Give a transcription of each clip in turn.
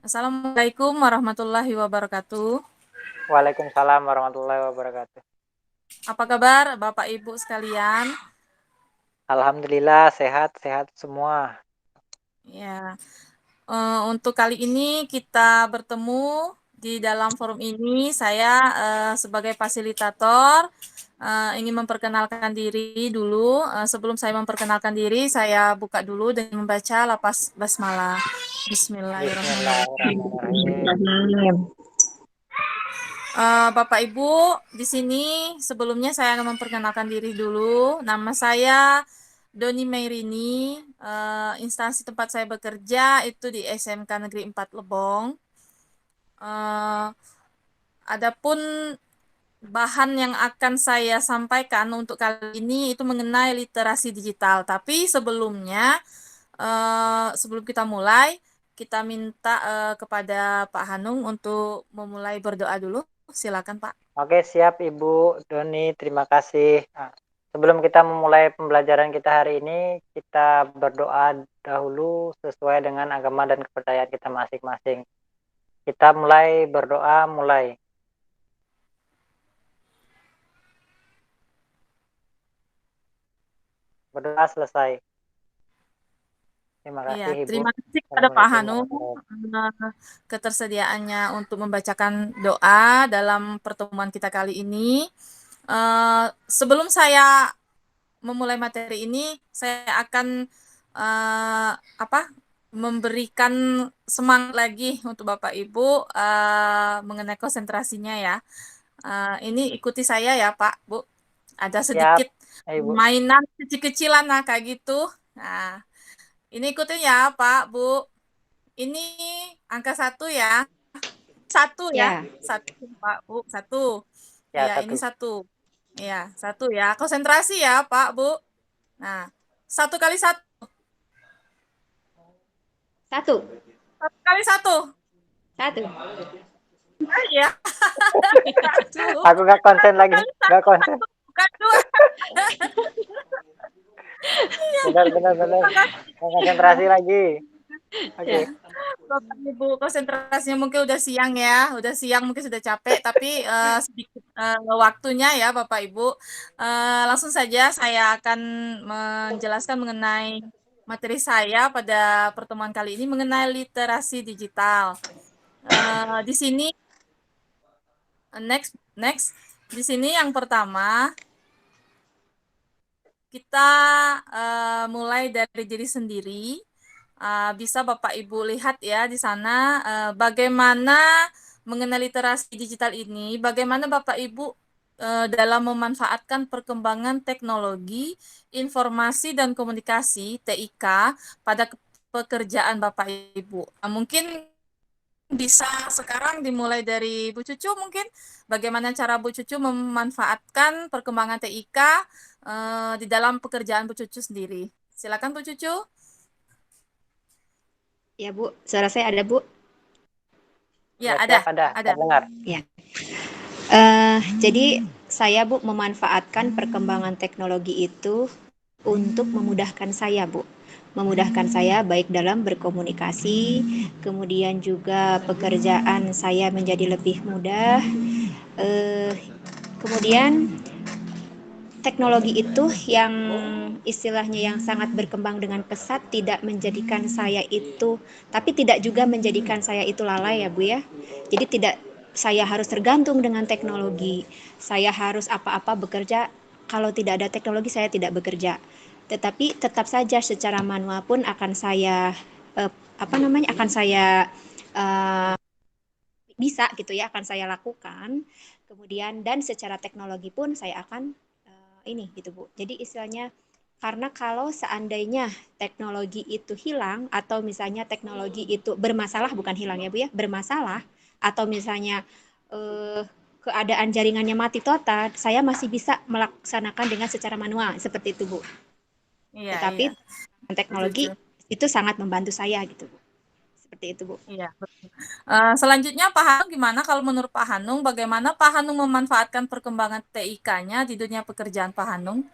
Assalamualaikum warahmatullahi wabarakatuh. Waalaikumsalam warahmatullahi wabarakatuh. Apa kabar Bapak Ibu sekalian? Alhamdulillah sehat-sehat semua. Ya, untuk kali ini kita bertemu di dalam forum ini. Saya sebagai fasilitator ingin memperkenalkan diri dulu. Sebelum saya memperkenalkan diri, saya buka dulu dengan membaca lapas basmalah. Bismillahirrahmanirrahim. Bismillahirrahmanirrahim. Bapak Ibu, di sini sebelumnya saya akan memperkenalkan diri dulu. Nama saya Doni Meirini. Instansi tempat saya bekerja itu di SMK Negeri 4 Lebong. Eh, Adapun bahan yang akan saya sampaikan untuk kali ini itu mengenai literasi digital. Tapi sebelum kita mulai, kita minta kepada Pak Hanung untuk memulai berdoa dulu. Silakan, Pak. Oke, siap Ibu Doni, terima kasih. Sebelum kita memulai pembelajaran kita hari ini, kita berdoa dahulu sesuai dengan agama dan kepercayaan kita masing-masing. Kita mulai. Berdoa selesai. Terima Iya, kasih Ibu. terima kasih kepada Pak Assalamualaikum Hanung warahmatullahi wabarakatuh. ketersediaannya untuk membacakan doa dalam pertemuan kita kali ini. Sebelum saya memulai materi ini, saya akan eh, apa memberikan semangat lagi untuk Bapak Ibu mengenai konsentrasinya ya. Ini ikuti saya ya Pak, Bu. Ada Siap, sedikit Ibu. mainan kecil-kecilan nah kayak gitu. Nah, ini ikutin ya Pak, Bu. Ini angka satu ya. Satu ya. Ya, Satu Pak, Bu. Satu. Ya, Ya, ini satu. satu. Ya, satu ya. Konsentrasi ya Pak, Bu. Nah, satu kali satu. satu, Satu kali satu. satu. Ah, ya. Satu. Aku gak konsen Satu lagi, kali gak satu. konsen. Satu, bukan dua. Benar. Terima kasih. Konsentrasi lagi. Oke. Ya, Bapak Ibu konsentrasinya mungkin udah siang ya, udah siang mungkin sudah capek, tapi sedikit waktunya ya Bapak Ibu. Langsung saja saya akan menjelaskan mengenai materi saya pada pertemuan kali ini mengenai literasi digital. Di sini next di sini yang pertama kita mulai dari diri sendiri. Bisa Bapak Ibu lihat ya di sana bagaimana mengenai literasi digital ini, bagaimana Bapak Ibu dalam memanfaatkan perkembangan teknologi, informasi dan komunikasi (TIK) pada pekerjaan Bapak Ibu. Mungkin bisa sekarang dimulai dari Bu Cucu mungkin bagaimana cara Bu Cucu memanfaatkan perkembangan TIK di dalam pekerjaan Bu Cucu sendiri. Silakan Bu Cucu. ya Bu. Suara saya ada Bu. Ya, Ya, ada, siap ada. ada. Terdengar. Ya. Jadi saya Bu memanfaatkan perkembangan teknologi itu untuk memudahkan saya Bu. Memudahkan saya baik dalam berkomunikasi, kemudian juga pekerjaan saya menjadi lebih mudah. Kemudian teknologi itu yang istilahnya yang sangat berkembang dengan pesat tidak menjadikan saya itu, tapi tidak juga menjadikan saya itu lalai ya Bu ya. Jadi tidak saya harus tergantung dengan teknologi. Saya harus apa-apa bekerja, kalau tidak ada teknologi saya tidak bekerja. Tetapi tetap saja secara manual pun akan saya akan saya eh, bisa gitu ya, akan saya lakukan. Kemudian dan secara teknologi pun saya akan ini gitu Bu. Jadi istilahnya karena kalau seandainya teknologi itu hilang atau misalnya teknologi itu bermasalah, bukan hilang ya Bu ya, bermasalah atau misalnya eh, keadaan jaringannya mati total, saya masih bisa melaksanakan dengan secara manual seperti itu Bu. Iya, Tetapi iya. Bu Cucu. teknologi itu sangat membantu saya gitu Bu. Seperti itu Bu. Iya, betul. Selanjutnya Pak Hanung gimana kalau menurut Pak Hanung bagaimana Pak Hanung memanfaatkan perkembangan TIK-nya di dunia pekerjaan Pak Hanung?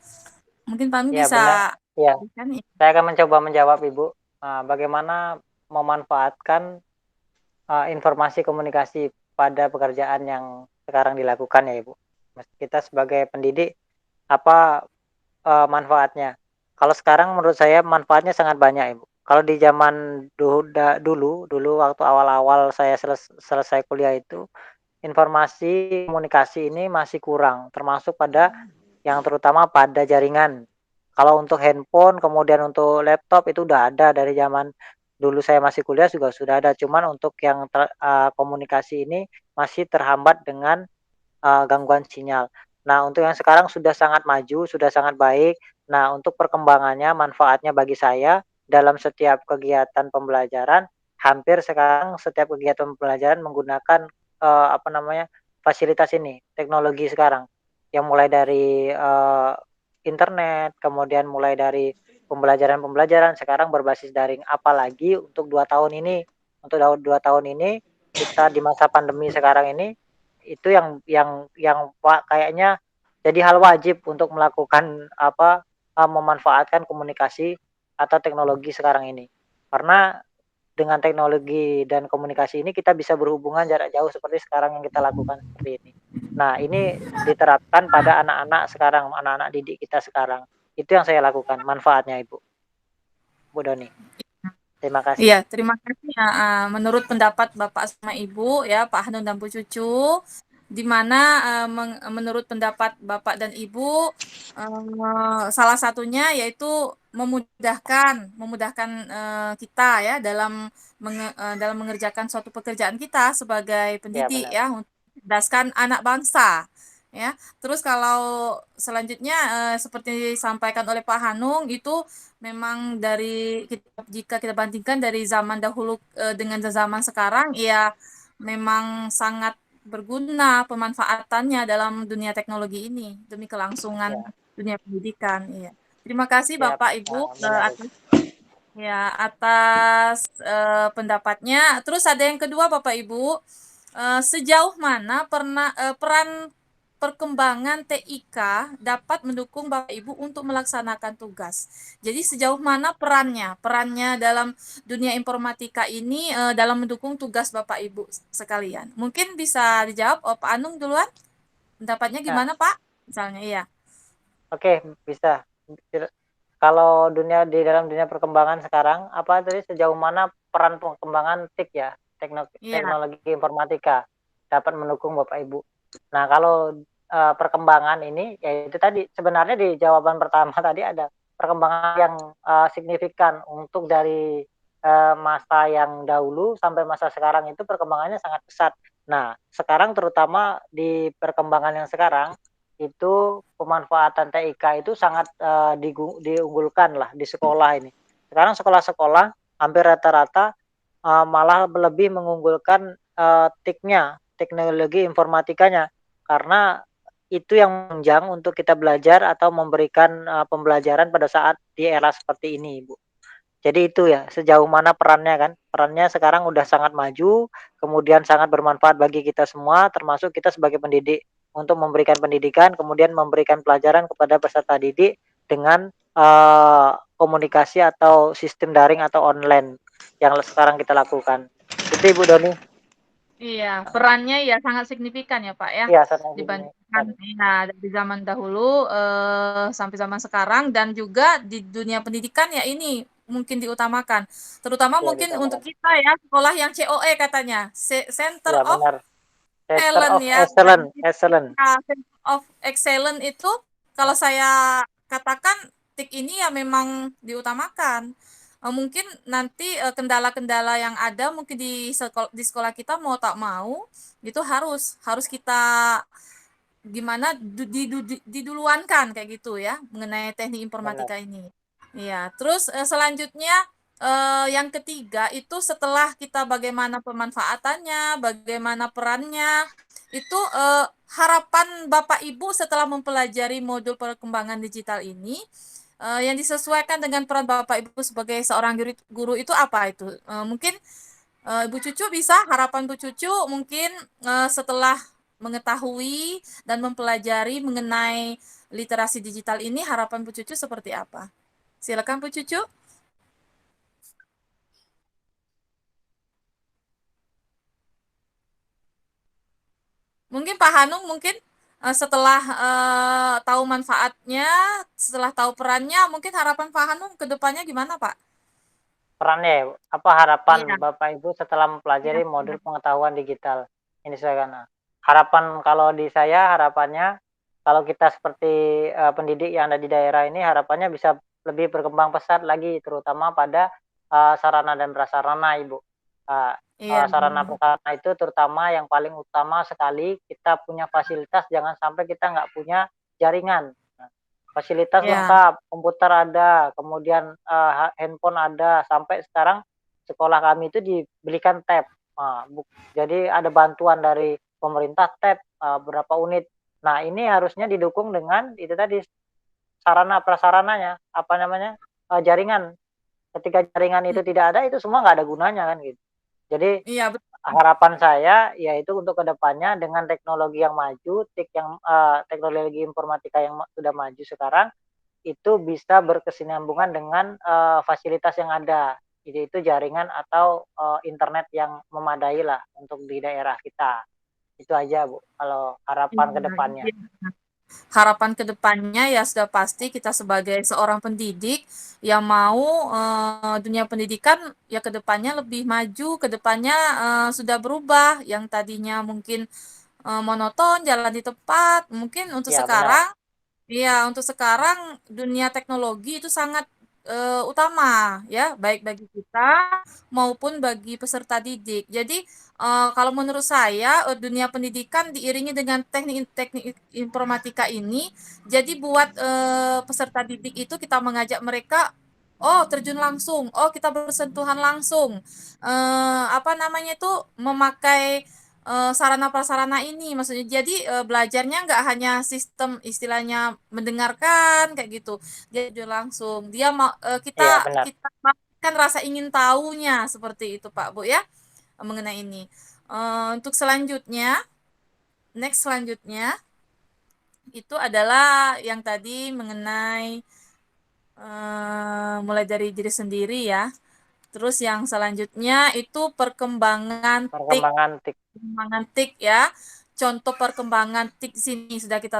Mungkin Pak Hanung Ya, bisa benar. Ya, kan? saya akan mencoba menjawab Ibu. Bagaimana memanfaatkan informasi komunikasi pada pekerjaan yang sekarang dilakukan ya Ibu. Kita sebagai pendidik apa manfaatnya? Kalau sekarang menurut saya manfaatnya sangat banyak Ibu. Kalau di zaman dulu waktu awal-awal saya selesai kuliah itu, informasi komunikasi ini masih kurang, termasuk pada yang terutama pada jaringan. Kalau untuk handphone, kemudian untuk laptop itu udah ada dari zaman dulu saya masih kuliah juga sudah ada, cuman untuk yang komunikasi ini masih terhambat dengan gangguan sinyal. Nah, untuk yang sekarang sudah sangat maju, sudah sangat baik. Nah, untuk perkembangannya, manfaatnya bagi saya dalam setiap kegiatan pembelajaran, hampir sekarang setiap kegiatan pembelajaran menggunakan, apa namanya, fasilitas ini, teknologi sekarang. Yang mulai dari, internet, kemudian mulai dari pembelajaran-pembelajaran sekarang berbasis daring. Apalagi untuk 2 tahun ini, untuk 2 tahun ini, kita di masa pandemi sekarang ini, itu kayaknya jadi hal wajib untuk melakukan apa, memanfaatkan komunikasi atau teknologi sekarang ini. Karena dengan teknologi dan komunikasi ini kita bisa berhubungan jarak jauh seperti sekarang yang kita lakukan seperti ini. Nah, ini diterapkan pada anak-anak sekarang, anak-anak didik kita sekarang. Itu yang saya lakukan manfaatnya Ibu, Bu Doni. Terima kasih. Iya, terima kasih ya. Menurut pendapat Bapak sama Ibu ya, Pak Hanun dan Bu Cucu, di mana menurut pendapat Bapak dan Ibu, salah satunya yaitu memudahkan kita ya dalam mengerjakan suatu pekerjaan kita sebagai Ya, pendidik benar. ya, untuk mencerdaskan anak bangsa ya. Terus kalau selanjutnya seperti disampaikan oleh Pak Hanung itu memang jika kita bandingkan dari zaman dahulu dengan zaman sekarang, ya memang sangat berguna pemanfaatannya dalam dunia teknologi ini demi kelangsungan Ya, dunia pendidikan. Iya. Terima kasih siap. Bapak Ibu Benar Ibu. atas pendapatnya. Terus ada yang kedua Bapak Ibu, sejauh mana peran perkembangan TIK dapat mendukung Bapak Ibu untuk melaksanakan tugas. Jadi sejauh mana perannya dalam dunia informatika ini dalam mendukung tugas Bapak Ibu sekalian. Mungkin bisa dijawab Pak Anung duluan. Pendapatnya Ya, gimana Pak? Misalnya iya. oke, bisa. Kalau di dalam dunia perkembangan sekarang, apa tadi sejauh mana peran pengembangan TIK ya, Iya. teknologi informatika dapat mendukung Bapak Ibu. Nah, kalau perkembangan ini, ya itu tadi sebenarnya di jawaban pertama tadi ada perkembangan yang signifikan untuk dari masa yang dahulu sampai masa sekarang itu perkembangannya sangat pesat. Nah, sekarang terutama di perkembangan yang sekarang itu pemanfaatan TIK itu sangat diunggulkan lah di sekolah ini. Sekarang sekolah-sekolah hampir rata-rata malah lebih mengunggulkan TIK-nya, teknologi informatikanya, karena itu yang menunjang untuk kita belajar atau memberikan pembelajaran pada saat di era seperti ini, Bu. Jadi itu ya, sejauh mana perannya kan. Perannya sekarang udah sangat maju, kemudian sangat bermanfaat bagi kita semua, termasuk kita sebagai pendidik untuk memberikan pendidikan, kemudian memberikan pelajaran kepada peserta didik dengan komunikasi atau sistem daring atau online yang sekarang kita lakukan. Itu Ibu Doni. Iya, perannya ya sangat signifikan ya Pak ya, Iya, sangat dibandingkan signifikan. ya dari zaman dahulu sampai zaman sekarang dan juga di dunia pendidikan ya ini mungkin diutamakan, terutama Iya, mungkin untuk diutamakan. kita ya sekolah yang COE katanya, Center Iya, of benar. Center Talent of ya, dan Excellence, excellent. Center of Excellence itu kalau saya katakan TIK ini ya memang diutamakan. Mungkin nanti kendala-kendala yang ada mungkin di sekolah kita mau tak mau itu harus kita gimana diduluankan kayak gitu ya mengenai teknik Benar, informatika ini. Iya, terus selanjutnya yang ketiga itu setelah kita bagaimana pemanfaatannya, bagaimana perannya, itu harapan Bapak Ibu setelah mempelajari modul perkembangan digital ini yang disesuaikan dengan peran Bapak Ibu sebagai seorang guru itu apa itu? Mungkin Ibu Cucu bisa harapan Bu Cucu mungkin setelah mengetahui dan mempelajari mengenai literasi digital ini harapan Bu Cucu seperti apa? Silakan Bu Cucu. Mungkin Pak Hanung mungkin setelah tahu manfaatnya, setelah tahu perannya, mungkin harapan Pak Hanung ke depannya gimana, Pak? Perannya, apa harapan Iya, Bapak Ibu setelah iya, mempelajari iya. modul pengetahuan digital ini saya harapan kalau di saya harapannya kalau kita seperti pendidik yang ada di daerah ini harapannya bisa lebih berkembang pesat lagi terutama pada sarana dan prasarana Ibu. Uh, Iya, Sarana prasarana itu terutama yang paling utama sekali kita punya fasilitas jangan sampai kita nggak punya jaringan. Fasilitas iya, lengkap, komputer ada, kemudian, handphone ada, sampai sekarang sekolah kami itu dibelikan tab. Jadi ada bantuan dari pemerintah tab, berapa unit. Nah, ini harusnya didukung dengan itu tadi, sarana prasarananya, apa namanya, jaringan. Ketika jaringan itu tidak ada, itu semua nggak ada gunanya kan gitu. Jadi iya, betul. harapan saya yaitu untuk kedepannya dengan teknologi yang maju, teknologi informatika yang sudah maju sekarang, itu bisa berkesinambungan dengan, fasilitas yang ada, yaitu jaringan atau, internet yang memadai lah untuk di daerah kita. Itu aja Bu, kalau harapan ke Iya, depannya. iya. Harapan ke depannya ya sudah pasti kita sebagai seorang pendidik yang mau dunia pendidikan ya ke depannya lebih maju, ke depannya sudah berubah yang tadinya mungkin monoton, jalan di tempat, mungkin untuk Iya benar, sekarang iya, untuk sekarang dunia teknologi itu sangat utama ya, baik bagi kita maupun bagi peserta didik. Jadi kalau menurut saya dunia pendidikan diiringi dengan teknik-teknik informatika ini, jadi buat peserta didik itu kita mengajak mereka, oh terjun langsung, oh kita bersentuhan langsung, apa namanya itu memakai sarana prasarana ini maksudnya jadi belajarnya nggak hanya sistem istilahnya mendengarkan kayak gitu dia langsung dia mau iya kita benar. kita kan rasa ingin tahunya seperti itu Pak Bu ya mengenai ini. Untuk selanjutnya next selanjutnya itu adalah yang tadi mengenai mulai dari diri sendiri ya. Terus yang selanjutnya itu perkembangan TIK. Perkembangan Perkembangan TIK ya. Contoh perkembangan TIK di sini sudah kita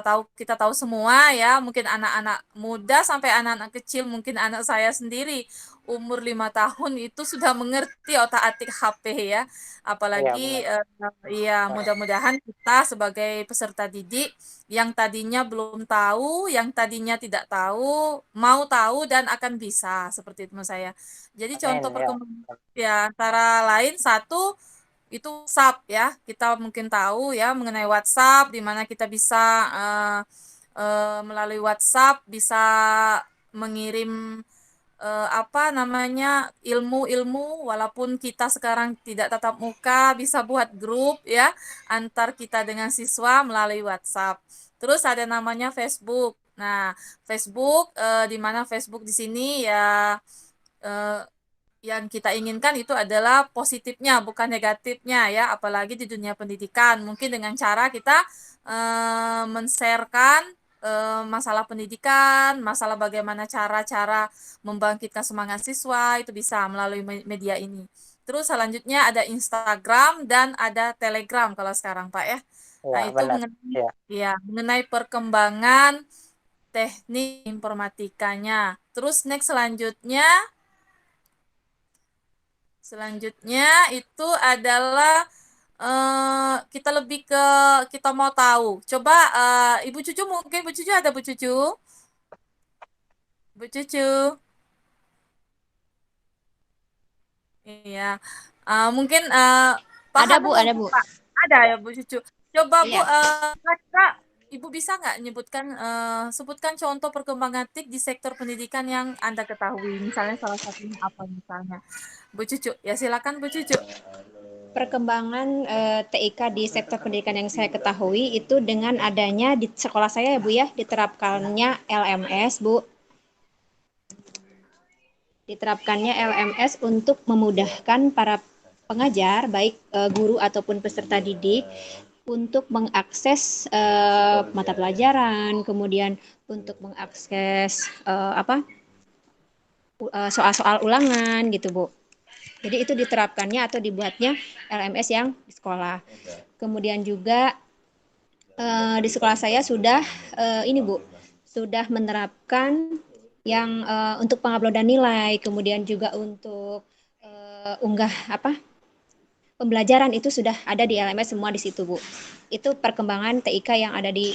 tahu semua ya. Mungkin anak-anak muda sampai anak-anak kecil, mungkin anak saya sendiri umur 5 tahun itu sudah mengerti otak-atik HP ya. iya Apalagi benar, ya mudah-mudahan kita sebagai peserta didik yang tadinya belum tahu, yang tadinya tidak tahu, mau tahu dan akan bisa seperti itu menurut saya. Jadi contoh amin, ya. perkembangan ya antara lain satu itu WhatsApp ya. Kita mungkin tahu ya mengenai WhatsApp di mana kita bisa melalui WhatsApp bisa mengirim apa namanya ilmu-ilmu walaupun kita sekarang tidak tatap muka bisa buat grup ya antar kita dengan siswa melalui WhatsApp. Terus ada namanya Facebook. Nah, Facebook di mana Facebook di sini ya eh, yang kita inginkan itu adalah positifnya, bukan negatifnya ya, apalagi di dunia pendidikan. Mungkin dengan cara kita men-sharekan masalah pendidikan, masalah bagaimana cara-cara membangkitkan semangat siswa, itu bisa melalui media ini. Terus selanjutnya ada Instagram dan ada Telegram kalau sekarang, Pak ya. Iya Nah, itu benar, mengenai iya. ya, mengenai perkembangan teknik informatikanya. Terus next selanjutnya itu adalah kita lebih ke kita mau tahu. Coba Ibu Cucu mungkin Bu Cucu ada Bu Cucu? Bu Cucu. Iya. Mungkin Pak Ada Bu, Hanung ada mungkin Bu. Pak ada ya Ada. Bu Cucu. Coba Bu Iya. kira-kira Ibu bisa nggak nyebutkan sebutkan contoh perkembangan TIK di sektor pendidikan yang Anda ketahui. Misalnya salah satunya apa misalnya? Bu Cucu. Ya silakan Bu Cucu. Perkembangan TIK di sektor pendidikan yang saya ketahui itu dengan adanya di sekolah saya ya Bu ya, diterapkannya LMS Bu. Diterapkannya LMS untuk memudahkan para pengajar, baik guru ataupun peserta didik, untuk mengakses mata pelajaran, kemudian untuk mengakses soal-soal ulangan gitu Bu. Jadi itu diterapkannya atau dibuatnya LMS yang di sekolah. Kemudian juga Di sekolah saya sudah ini Bu, sudah menerapkan yang untuk penguploadan nilai, kemudian juga untuk unggah apa pembelajaran itu sudah ada di LMS semua di situ Bu. Itu perkembangan TIK yang ada di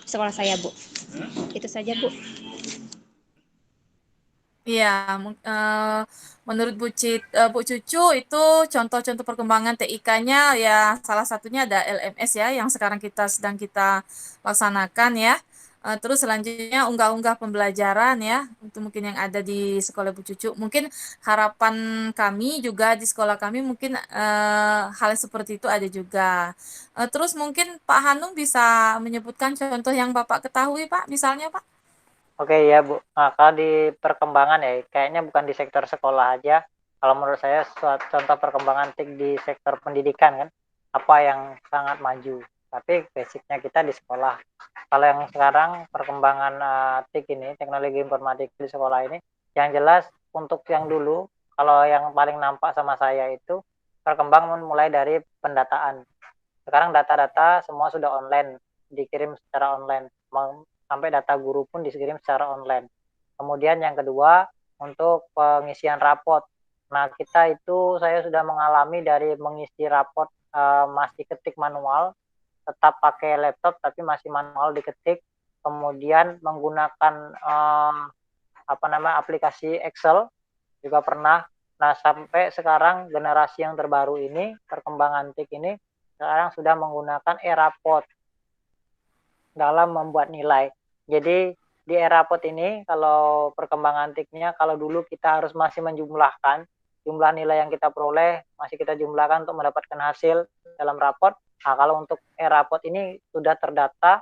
sekolah saya Bu. Itu saja Bu. Iya, menurut Bu Cucu itu contoh-contoh perkembangan TIK-nya ya salah satunya ada LMS ya yang sekarang sedang kita laksanakan ya. Terus selanjutnya unggah-unggah pembelajaran ya, itu mungkin yang ada di sekolah Bu Cucu. Mungkin harapan kami juga di sekolah kami mungkin hal seperti itu ada juga. Terus mungkin Pak Hanung bisa menyebutkan contoh yang Bapak ketahui Pak, misalnya Pak. Oke ya Bu, nah, kalau di perkembangan ya kayaknya bukan di sektor sekolah aja, kalau menurut saya contoh perkembangan TIK di sektor pendidikan kan, apa yang sangat maju, tapi basicnya kita di sekolah. Kalau yang sekarang perkembangan TIK ini, teknologi informatik di sekolah ini, yang jelas untuk yang dulu, kalau yang paling nampak sama saya itu perkembangan mulai dari pendataan. Sekarang data-data semua sudah online, dikirim secara online, sampai data guru pun dikirim secara online. Kemudian yang kedua, untuk pengisian rapot. Nah, kita itu saya sudah mengalami dari mengisi rapot masih ketik manual, tetap pakai laptop tapi masih manual diketik, kemudian menggunakan aplikasi Excel juga pernah. Nah, sampai sekarang generasi yang terbaru ini, perkembangan TIK ini sekarang sudah menggunakan e-rapot dalam membuat nilai. Jadi di e-rapot ini kalau perkembangan TIK-nya, kalau dulu kita harus masih menjumlahkan jumlah nilai yang kita peroleh, masih kita jumlahkan untuk mendapatkan hasil dalam rapot. Nah, kalau untuk e-rapot ini sudah terdata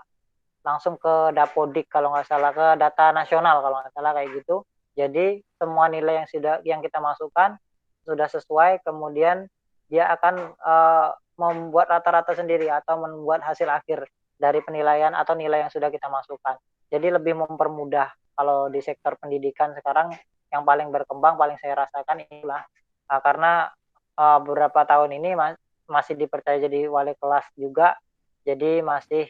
langsung ke Dapodik kalau nggak salah, ke data nasional kalau nggak salah kayak gitu. Jadi semua nilai yang kita masukkan sudah sesuai, kemudian dia akan membuat rata-rata sendiri atau membuat hasil akhir dari penilaian atau nilai yang sudah kita masukkan. Jadi lebih mempermudah kalau di sektor pendidikan sekarang yang paling berkembang, paling saya rasakan inilah karena beberapa tahun ini masih dipercaya jadi wali kelas juga, jadi masih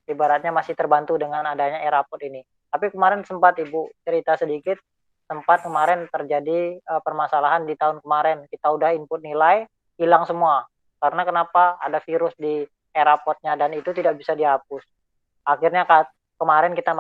ibaratnya masih terbantu dengan adanya e-rapot ini. Tapi kemarin sempat Ibu cerita sedikit, sempat kemarin terjadi permasalahan di tahun kemarin. Kita udah input nilai, hilang semua. Karena kenapa? Ada virus di e-rapotnya dan itu tidak bisa dihapus. Akhirnya kemarin kita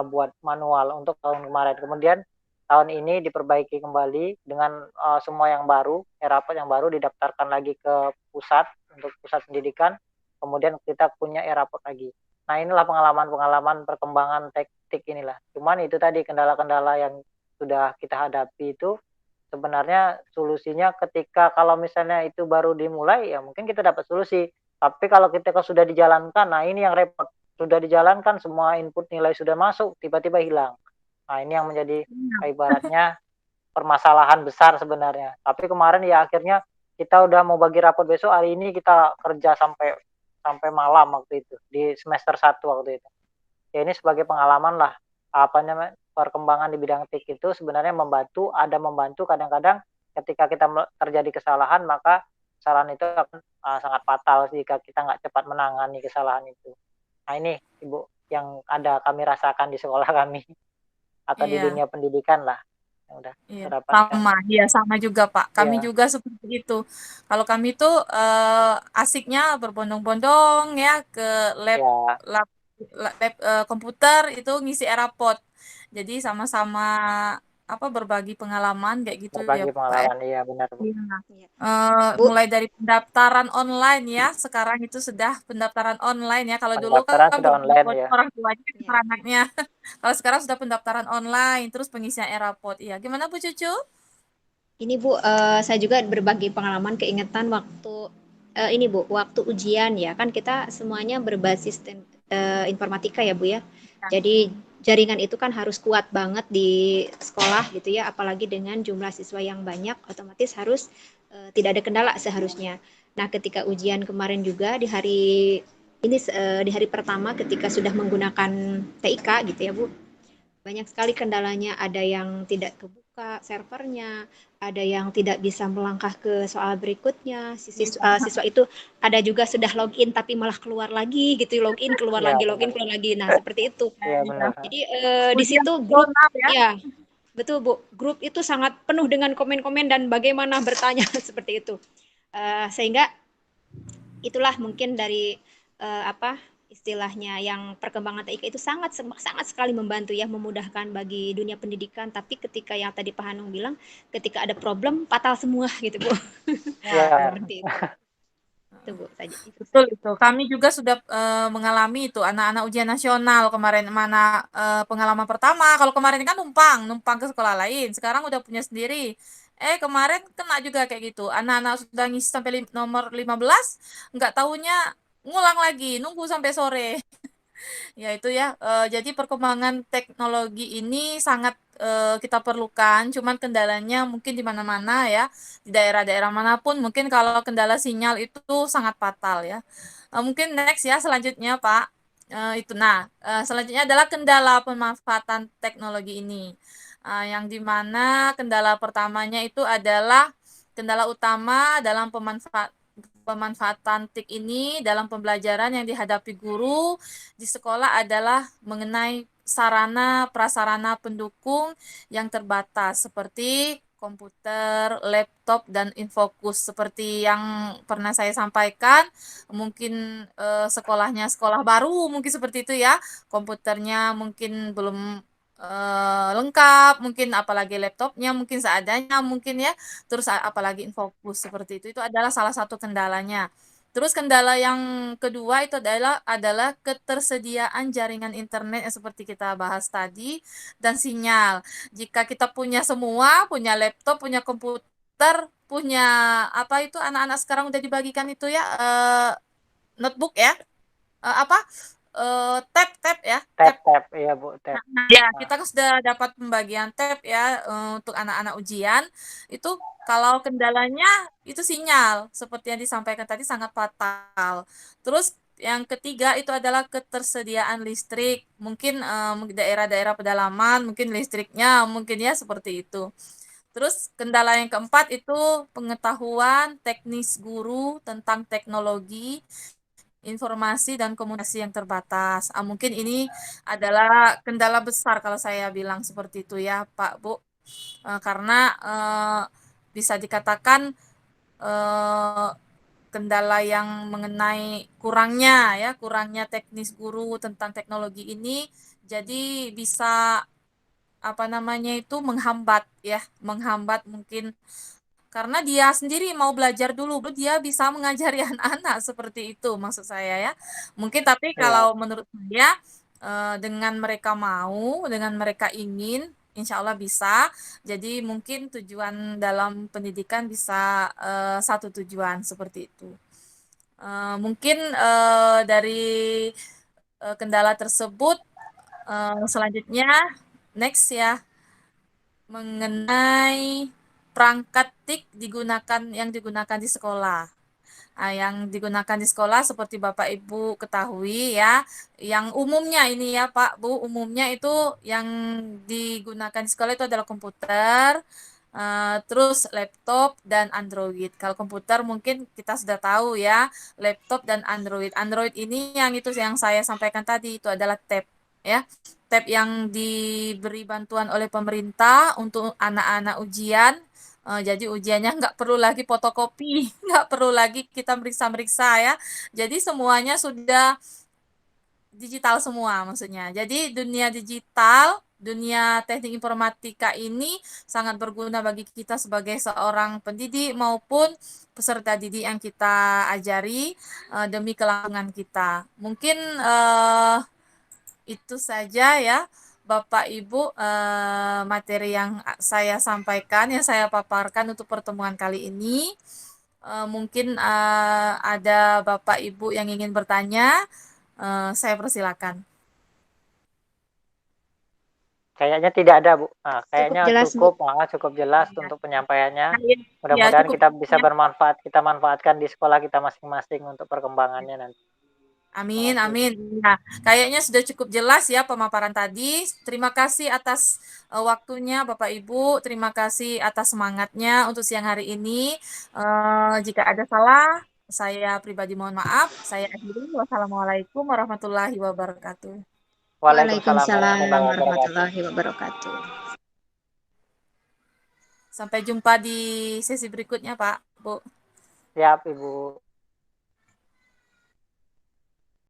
buat manual untuk tahun kemarin. Kemudian tahun ini diperbaiki kembali dengan semua yang baru, e-rapot yang baru didaftarkan lagi ke pusat untuk pusat pendidikan. Kemudian kita punya e-rapot lagi. Nah, inilah pengalaman-pengalaman perkembangan teknik inilah. Cuman itu tadi kendala-kendala yang sudah kita hadapi itu sebenarnya solusinya ketika kalau misalnya itu baru dimulai ya mungkin kita dapat solusi. Tapi kalau kita sudah dijalankan, nah ini yang repot. Sudah dijalankan semua input nilai sudah masuk, tiba-tiba hilang. Nah, ini yang menjadi ibaratnya permasalahan besar sebenarnya. Tapi kemarin ya akhirnya kita udah mau bagi rapot besok, hari ini kita kerja sampai malam waktu itu di semester 1 waktu itu. Ya ini sebagai pengalaman lah perkembangan di bidang TIK itu sebenarnya membantu kadang-kadang ketika kita terjadi kesalahan maka kesalahan itu akan sangat fatal jika kita nggak cepat menangani kesalahan itu. Nah ini Ibu yang ada kami rasakan di sekolah kami atau di Iya. dunia pendidikan lah yang udah Iya, terdapatkan. sama, iya sama juga Pak. Kami Ya, juga seperti itu. Kalau kami tuh asiknya berbondong-bondong ya ke lab, ya lab, komputer itu ngisi e-rapot. Jadi sama-sama berbagi pengalaman kayak gitu ya berbagi Pak ya. pengalaman, iya benar Bu. Iya. Ya. Bu, Mulai dari pendaftaran online ya, sekarang itu sudah pendaftaran online ya. Kalau dulu Pendaftaran kan sudah online berbondong-bondong ya. orang tuanya ke ya. anaknya. Kalau sekarang sudah pendaftaran online, terus pengisian e-rapot. Iya, gimana Bu Cucu? Ini Bu, saya juga berbagi pengalaman keingetan waktu ini Bu, waktu ujian ya kan kita semuanya berbasis informatika ya Bu ya. Jadi jaringan itu kan harus kuat banget di sekolah gitu ya, apalagi dengan jumlah siswa yang banyak, otomatis harus tidak ada kendala seharusnya. Nah, ketika ujian kemarin juga di hari ini di hari pertama ketika sudah menggunakan TIK gitu ya Bu, banyak sekali kendalanya, ada yang tidak kebuka buka servernya, ada yang tidak bisa melangkah ke soal berikutnya, siswa itu ada juga sudah login tapi malah keluar lagi gitu, login keluar Iya, lagi, login benar. keluar lagi. Nah, seperti itu. Iya, Iya. benar. Jadi di Ujian situ grup nasional ya. ya, betul Bu, grup itu sangat penuh dengan komen-komen dan bagaimana bertanya seperti itu. Sehingga itulah mungkin dari apa istilahnya yang perkembangan TIK itu sangat sangat sekali membantu ya, memudahkan bagi dunia pendidikan. Tapi ketika yang tadi Pak Hanung bilang, ketika ada problem fatal semua gitu Bu. Ya, Iya, Seperti itu Bu saja. Itu betul saja. itu. Kami juga sudah mengalami itu anak-anak ujian nasional kemarin mana pengalaman pertama. Kalau kemarin kan numpang ke sekolah lain. Sekarang udah punya sendiri. Kemarin kena juga kayak gitu. Anak-anak sudah ngisi sampai nomor 15, nggak tahunya ngulang lagi, nunggu sampai sore. Ya itu ya, jadi perkembangan teknologi ini sangat kita perlukan, cuman kendalanya mungkin di mana-mana ya, di daerah-daerah manapun mungkin kalau kendala sinyal itu sangat fatal ya. Mungkin next ya selanjutnya Pak, itu. Nah, selanjutnya adalah kendala pemanfaatan teknologi ini, yang dimana kendala pertamanya itu adalah kendala utama dalam pemanfaatan TIK ini dalam pembelajaran yang dihadapi guru di sekolah adalah mengenai sarana prasarana pendukung yang terbatas seperti komputer, laptop, dan infokus seperti yang pernah saya sampaikan. Mungkin sekolahnya sekolah baru, mungkin seperti itu ya. Komputernya mungkin belum lengkap, mungkin apalagi laptopnya mungkin seadanya mungkin ya. Terus apalagi infokus seperti itu adalah salah satu kendalanya. Terus kendala yang kedua itu adalah ketersediaan jaringan internet yang seperti kita bahas tadi dan sinyal. Jika kita punya semua, punya laptop, punya komputer, punya apa itu anak-anak sekarang udah dibagikan itu ya notebook ya, apa tab ya, tab. tab, iya Bu, tab. Ya, Nah, kita kan sudah dapat pembagian tab ya untuk anak-anak ujian. Itu kalau kendalanya itu sinyal, seperti yang disampaikan tadi sangat fatal. Terus yang ketiga itu adalah ketersediaan listrik. Mungkin daerah-daerah pedalaman, mungkin listriknya mungkin ya seperti itu. Terus kendala yang keempat itu pengetahuan teknis guru tentang teknologi informasi dan komunikasi yang terbatas. Mungkin ini adalah kendala besar kalau saya bilang seperti itu ya, Pak Bu. Karena bisa dikatakan eh, kendala yang mengenai kurangnya teknis guru tentang teknologi ini jadi bisa apa namanya itu menghambat mungkin karena dia sendiri mau belajar dulu, baru dia bisa mengajari anak-anak seperti itu maksud saya ya. Mungkin tapi iya. kalau menurut saya dengan mereka mau, dengan mereka ingin, insya Allah bisa. Jadi mungkin tujuan dalam pendidikan bisa satu tujuan seperti itu. Mungkin dari kendala tersebut selanjutnya next ya mengenai perangkat TIK yang digunakan di sekolah. Yang digunakan di sekolah seperti Bapak Ibu ketahui ya, yang umumnya ini ya Pak Bu, umumnya itu yang digunakan di sekolah itu adalah komputer, terus laptop dan Android. Kalau komputer mungkin kita sudah tahu ya, laptop dan Android. Android ini yang itu yang saya sampaikan tadi itu adalah tab ya. Tab yang diberi bantuan oleh pemerintah untuk anak-anak ujian. Jadi ujiannya nggak perlu lagi fotokopi, nggak perlu lagi kita meriksa-meriksa ya. Jadi semuanya sudah digital semua maksudnya. Jadi dunia digital, dunia teknik informatika ini sangat berguna bagi kita sebagai seorang pendidik maupun peserta didik yang kita ajari demi kelangsungan kita. Mungkin itu saja ya Bapak Ibu materi yang saya sampaikan, yang saya paparkan untuk pertemuan kali ini. Mungkin ada Bapak Ibu yang ingin bertanya, saya persilakan. Kayaknya tidak ada, Bu. Nah, Cukup kayaknya jelas Bu. cukup jelas Ya, untuk penyampaiannya. ya Mudah-mudahan cukup kita bisa ya. kita manfaatkan di sekolah kita masing-masing untuk perkembangannya nanti. Amin, Makasih. amin. Nah, kayaknya sudah cukup jelas ya pemaparan tadi. Terima kasih atas waktunya Bapak Ibu. Terima kasih atas semangatnya untuk siang hari ini. Jika ada salah, saya pribadi mohon maaf. Saya akhiri. Wassalamualaikum warahmatullahi wabarakatuh. Waalaikumsalam Waalaikumsalam warahmatullahi wabarakatuh. warahmatullahi wabarakatuh. Sampai jumpa di sesi berikutnya, Pak, Bu. Siap, Ibu.